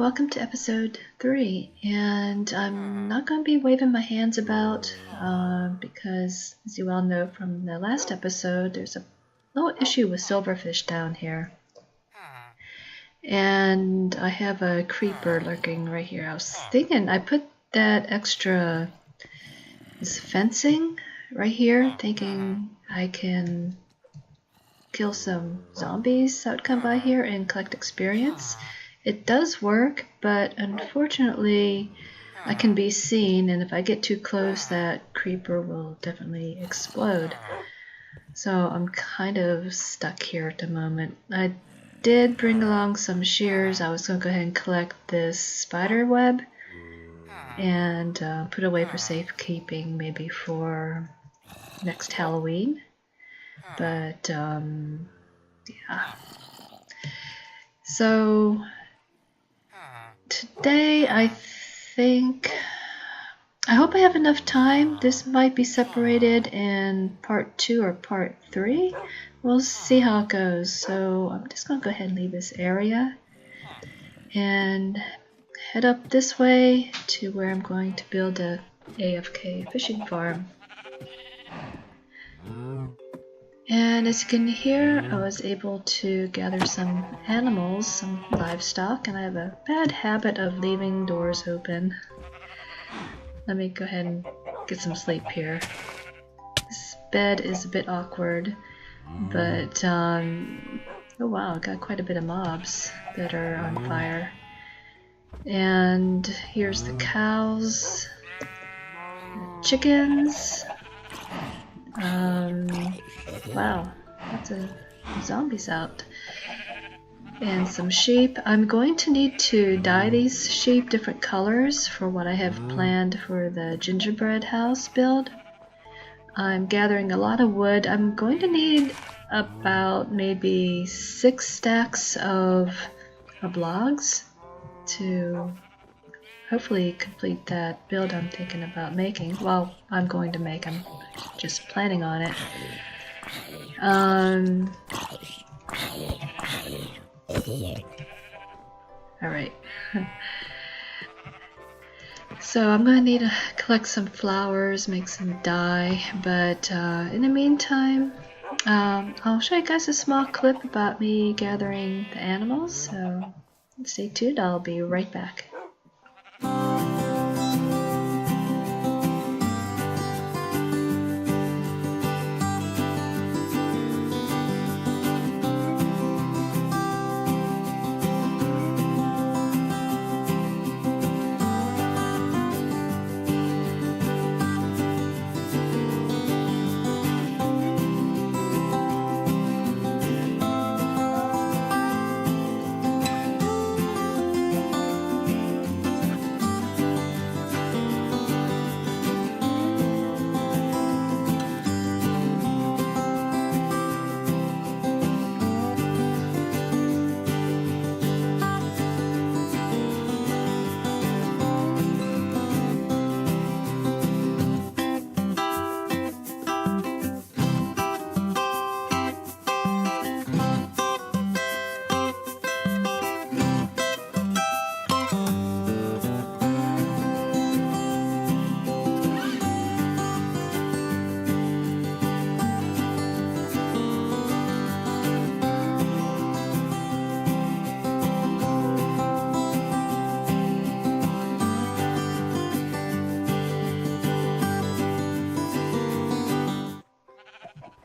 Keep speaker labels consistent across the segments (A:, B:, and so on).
A: welcome to episode 3, and I'm not going to be waving my hands about because, as you all know from the last episode, there's a little issue with silverfish down here. And I have a creeper lurking right here. I was thinking I put that extra fencing right here, thinking I can kill some zombies that would come by here and collect experience. It does work, but unfortunately I can be seen, and if I get too close that creeper will definitely explode. So I'm kind of stuck here at the moment. I did bring along some shears. I was going to go ahead and collect this spider web and put away for safekeeping, maybe for next Halloween. But yeah. So today I hope I have enough time. This might be separated in part 2 or part 3. We'll see how it goes. So I'm just going to go ahead and leave this area and head up this way to where I'm going to build a AFK Fishing Farm. And as you can hear, I was able to gather some animals, some livestock, and I have a bad habit of leaving doors open. Let me go ahead and get some sleep here. This bed is a bit awkward, but oh wow, I got quite a bit of mobs that are on fire. And here's the cows, chickens. Wow, lots of zombies out. And some sheep. I'm going to need to dye these sheep different colors for what I have planned for the gingerbread house build. I'm gathering a lot of wood. I'm going to need about maybe 6 stacks of logs to hopefully complete that build I'm thinking about making. Well, I'm going to make. I'm just planning on it. Alright. So I'm going to need to collect some flowers, make some dye, but in the meantime, I'll show you guys a small clip about me gathering the animals, so stay tuned. I'll be right back.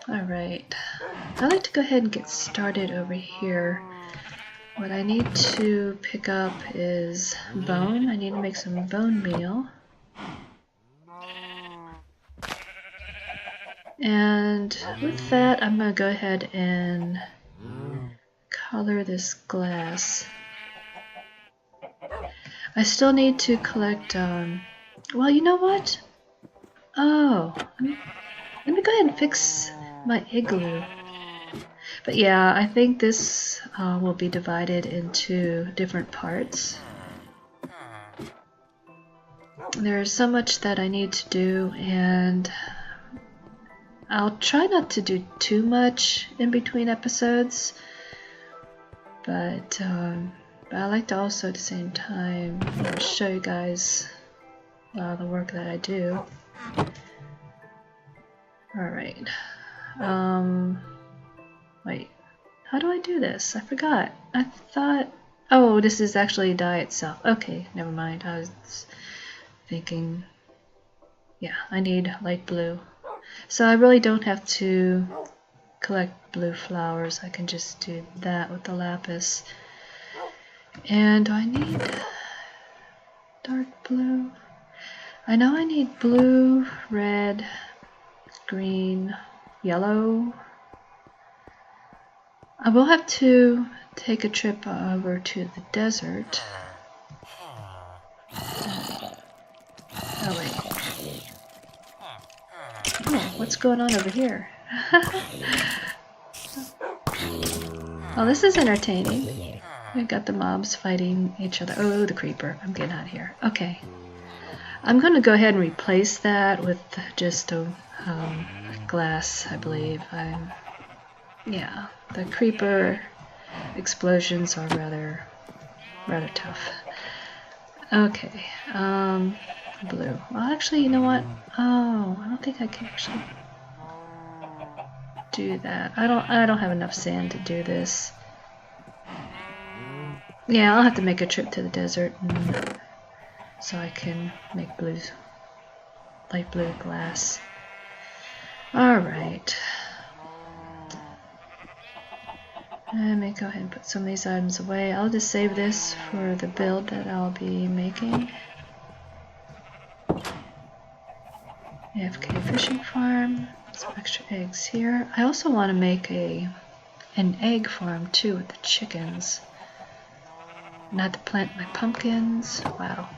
A: Alright, I'd like to go ahead and get started over here. What I need to pick up is bone. I need to make some bone meal. And with that, I'm going to go ahead and color this glass. I still need to collect, well, you know what? Oh, let me go ahead and fix my igloo. But yeah, I think this will be divided into different parts. There's so much that I need to do, and I'll try not to do too much in between episodes, but But I like to also at the same time show you guys a lot of the work that I do. Alright. Wait. How do I do this? I forgot. I thought... Oh, this is actually dye itself. Okay, never mind. I was thinking... Yeah, I need light blue. So I really don't have to collect blue flowers. I can just do that with the lapis. And do I need dark blue? I know I need blue, red, green, yellow. I will have to take a trip over to the desert. Oh wait. Oh, what's going on over here? Oh, this is entertaining. We've got the mobs fighting each other. Oh, the creeper. I'm getting out of here. Okay. I'm going to go ahead and replace that with just a glass, I believe. Yeah, the creeper explosions are rather tough. Okay, blue. Well, actually, you know what? Oh, I don't think I can actually do that. I don't have enough sand to do this. Yeah, I'll have to make a trip to the desert so I can make light blue glass. Alright. Let me go ahead and put some of these items away. I'll just save this for the build that I'll be making. AFK Fishing Farm. Some extra eggs here. I also want to make an egg farm too with the chickens. And I have to plant my pumpkins. Wow.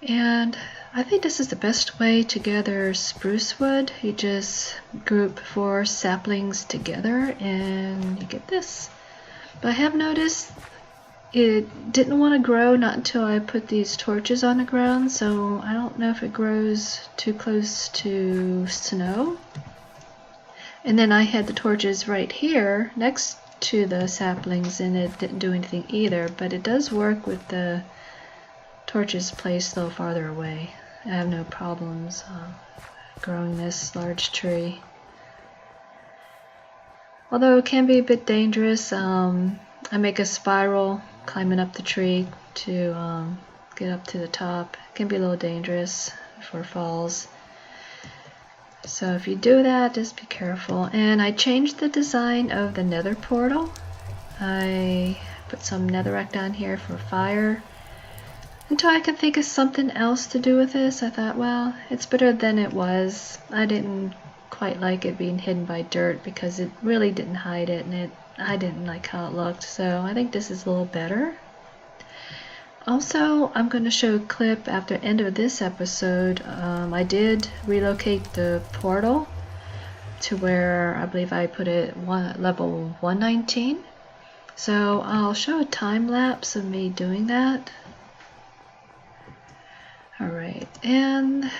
A: And I think this is the best way to gather spruce wood. You just group 4 saplings together and you get this. But I have noticed it didn't want to grow not until I put these torches on the ground, so I don't know if it grows too close to snow. And then I had the torches right here next to the saplings and it didn't do anything either, but it does work with the torches placed a little farther away. I have no problems growing this large tree. Although it can be a bit dangerous, I make a spiral climbing up the tree to get up to the top. It can be a little dangerous for falls. So if you do that, just be careful. And I changed the design of the nether portal. I put some netherrack down here for fire. Until I could think of something else to do with this, I thought, well, it's better than it was. I didn't quite like it being hidden by dirt because it really didn't hide it, and I didn't like how it looked, so I think this is a little better. Also, I'm going to show a clip after the end of this episode. I did relocate the portal to where I believe I put it level 119. So I'll show a time lapse of me doing that. Alright, and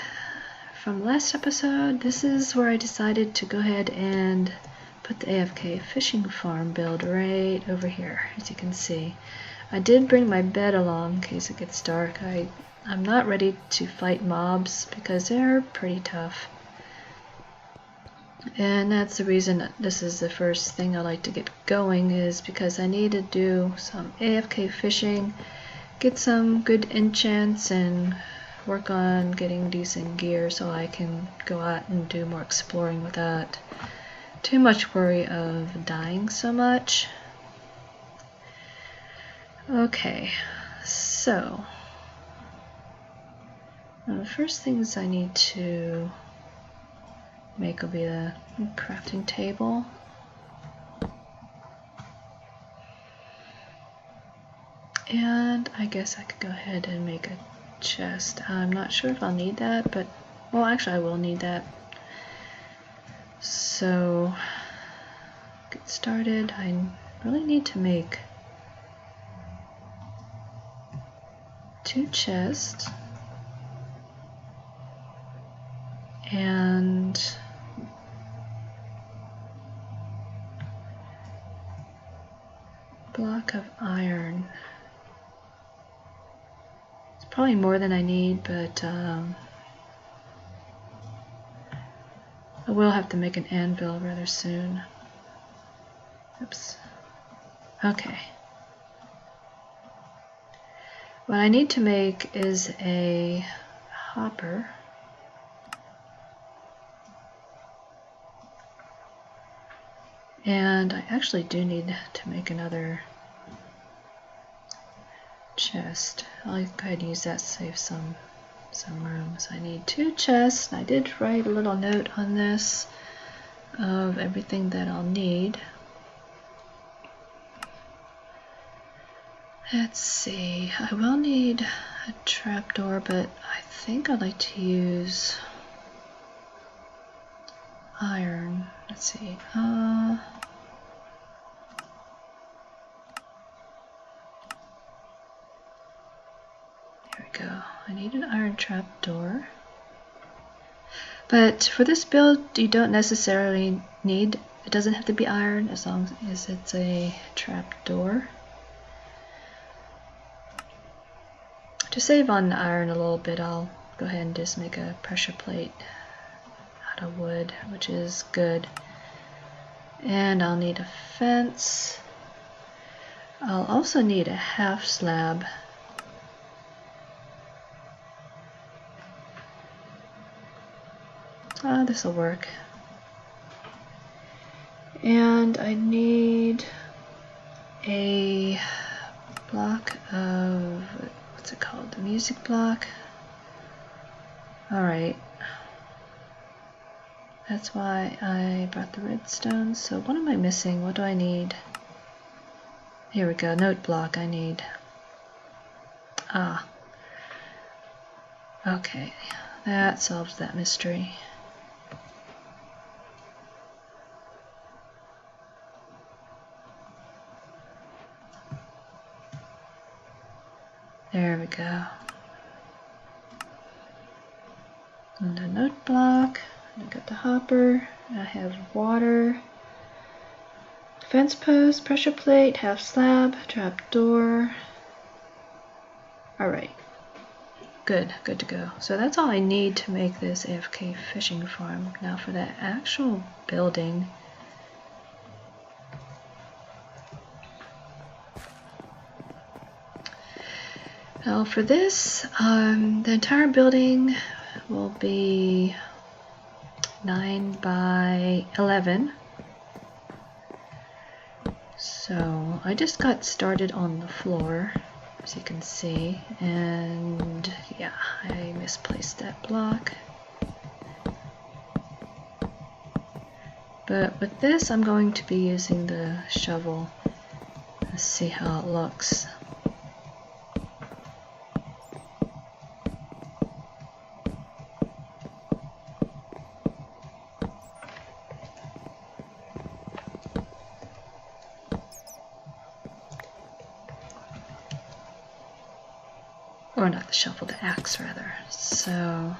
A: from last episode, this is where I decided to go ahead and put the AFK Fishing Farm build right over here, as you can see. I did bring my bed along in case it gets dark. I'm not ready to fight mobs because they're pretty tough. And that's the reason this is the first thing I like to get going, is because I need to do some AFK fishing, get some good enchants, and work on getting decent gear so I can go out and do more exploring without too much worry of dying so much. Okay, so one of the first things I need to make will be the crafting table. And I guess I could go ahead and make a chest. I'm not sure if I'll need that, but well, actually I will need that. So get started. I really need to make 2 chests and block of iron. It's probably more than I need, but I will have to make an anvil rather soon. Oops. Okay. What I need to make is a hopper. And I actually do need to make another chest. I'll go ahead and use that to save some room. So I need 2 chests. I did write a little note on this of everything that I'll need. Let's see, I will need a trapdoor, but I think I'd like to use iron. Let's see, there we go. I need an iron trapdoor. But for this build, you don't necessarily need, it doesn't have to be iron as long as it's a trapdoor. To save on iron a little bit, I'll go ahead and just make a pressure plate out of wood, which is good. And I'll need a fence. I'll also need a half slab. This will work. And I need a block of, what's it called? The music block. Alright. That's why I brought the redstone. So what am I missing? What do I need? Here we go. Note block I need. Ah. Okay. That solves that mystery. There we go. And a note block. I got the hopper. I have water. Fence post, pressure plate, half slab, trap door. Alright. Good to go. So that's all I need to make this AFK Fishing Farm. Now for the actual building. Now for this, the entire building will be 9 by 11. So I just got started on the floor, as you can see, and yeah, I misplaced that block. But with this, I'm going to be using the shovel. Let's see how it looks. Or not the shovel, the axe rather. So,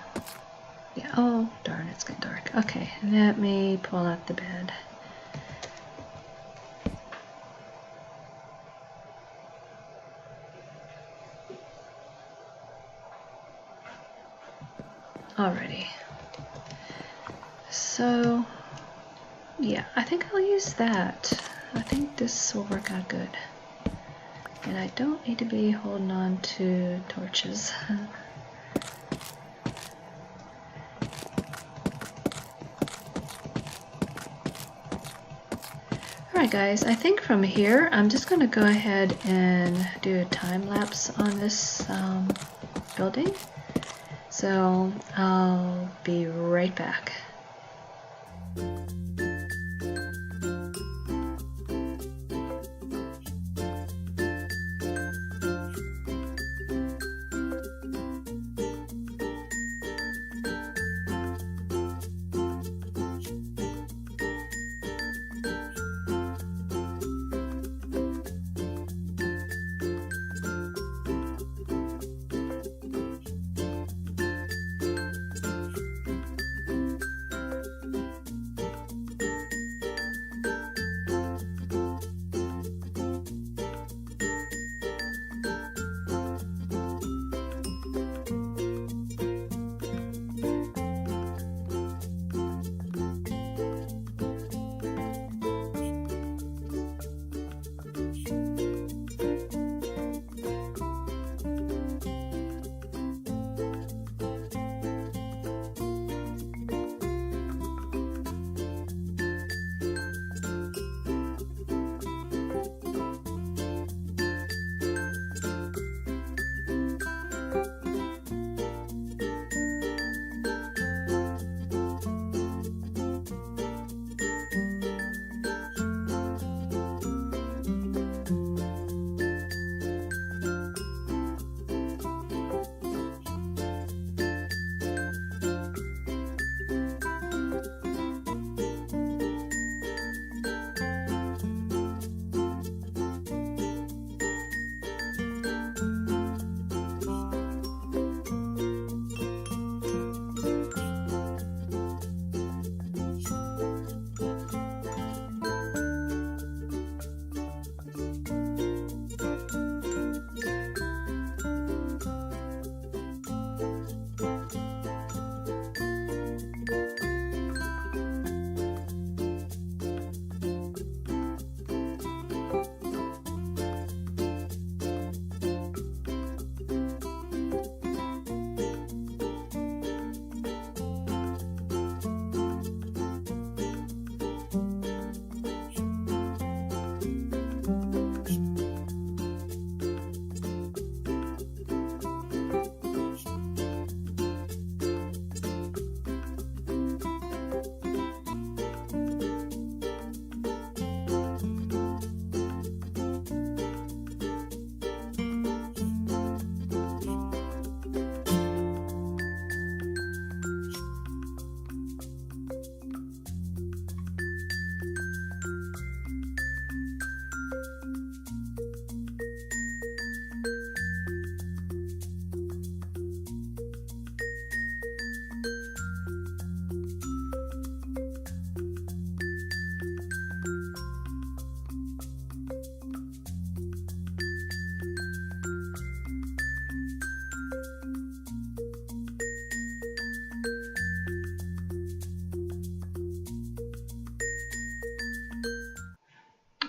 A: yeah, oh darn, it's getting dark. Okay, let me pull out the bed. Alrighty. So, yeah, I think I'll use that. I think this will work out good. And I don't need to be holding on to torches. Alright guys, I think from here I'm just going to go ahead and do a time lapse on this building. So I'll be right back.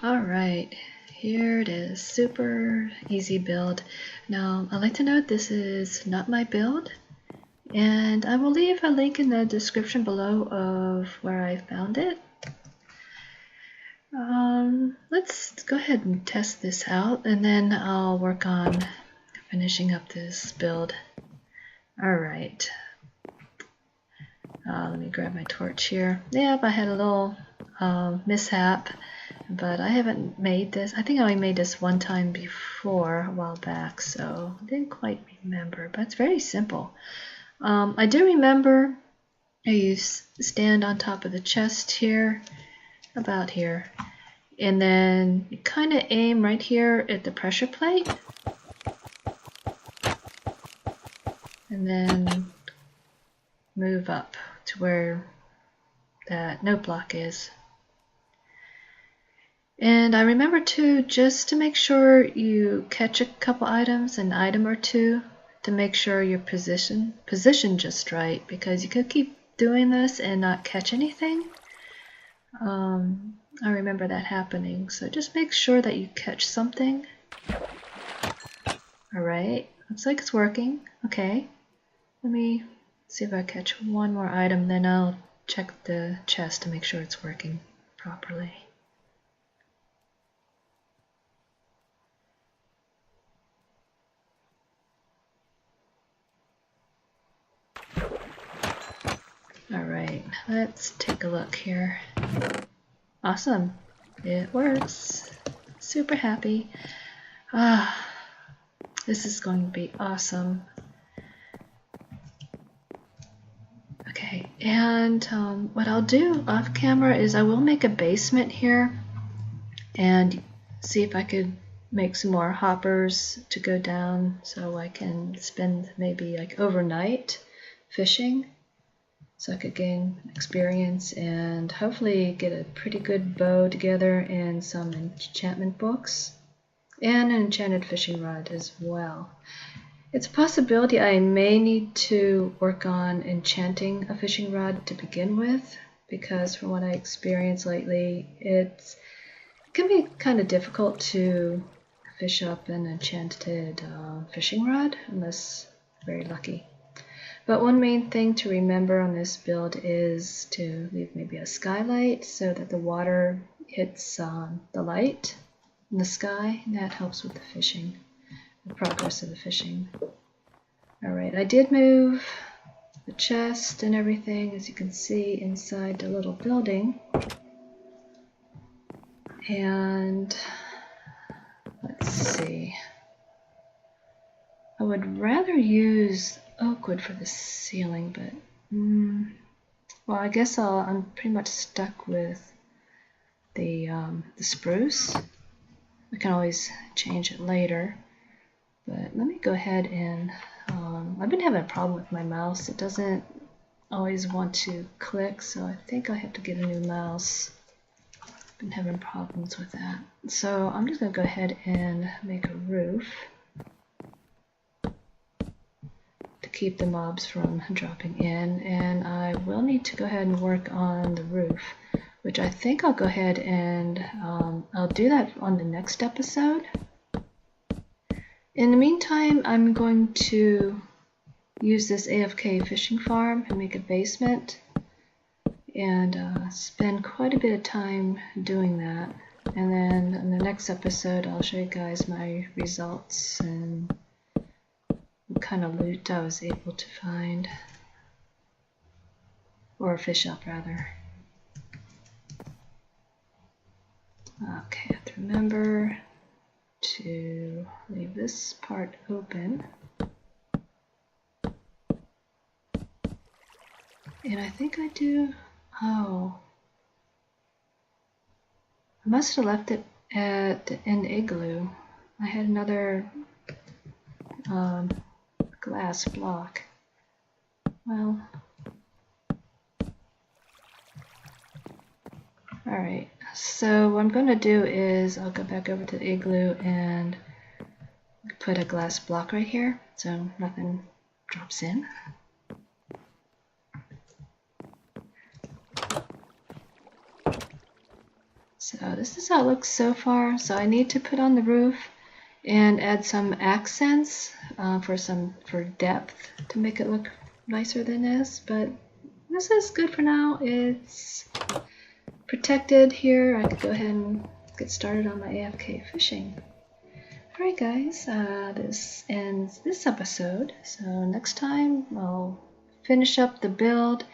A: Alright, here it is. Super easy build. Now, I'd like to note this is not my build, and I will leave a link in the description below of where I found it. Let's go ahead and test this out, and then I'll work on finishing up this build. Alright. Let me grab my torch here. Yep, I had a little mishap, but I haven't made this. I think I only made this one time before, a while back, so I didn't quite remember, but it's very simple. I do remember you stand on top of the chest here, about here, and then you kind of aim right here at the pressure plate, and then move up to where that note block is. And I remember too, just to make sure you catch a couple items, an item or two, to make sure your position just right, because you could keep doing this and not catch anything. I remember that happening, so just make sure that you catch something. Alright, looks like it's working. Okay, let me see if I catch one more item, then I'll check the chest to make sure it's working properly. Alright, let's take a look here. Awesome, it works. Super happy. This is going to be awesome. Okay, and what I'll do off camera is I will make a basement here and see if I could make some more hoppers to go down so I can spend maybe like overnight fishing, so I could gain experience and hopefully get a pretty good bow together and some enchantment books and an enchanted fishing rod as well. It's a possibility I may need to work on enchanting a fishing rod to begin with, because from what I experienced lately, it can be kind of difficult to fish up an enchanted fishing rod unless very lucky. But one main thing to remember on this build is to leave maybe a skylight so that the water hits the light in the sky, and that helps with the fishing, the progress of the fishing. Alright, I did move the chest and everything, as you can see, inside the little building. And let's see. I would rather use oak wood for the ceiling, but well, I guess I'm pretty much stuck with the spruce. I can always change it later, but let me go ahead and I've been having a problem with my mouse. It doesn't always want to click, so I think I have to get a new mouse. I've been having problems with that. So I'm just going to go ahead and make a roof to keep the mobs from dropping in, and I will need to go ahead and work on the roof, which I think I'll go ahead and I'll do that on the next episode. In the meantime, I'm going to use this AFK Fishing Farm and make a basement, and spend quite a bit of time doing that. And then in the next episode, I'll show you guys my results and what kind of loot I was able to find, or fish up rather. Okay, I have to remember to leave this part open. And I think I do, I must have left it at an igloo. I had another glass block. Well, alright, so what I'm going to do is I'll go back over to the igloo and put a glass block right here so nothing drops in. So this is how it looks so far. So I need to put on the roof and add some accents for depth to make it look nicer than this. But this is good for now. It's protected here. I could go ahead and get started on my AFK fishing. Alright guys, this ends this episode. So next time I'll finish up the build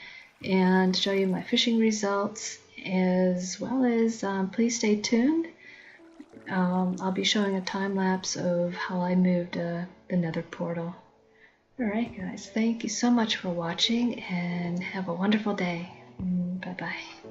A: and show you my fishing results, as well as please stay tuned. I'll be showing a time lapse of how I moved the nether portal. Alright guys, thank you so much for watching and have a wonderful day. Bye bye.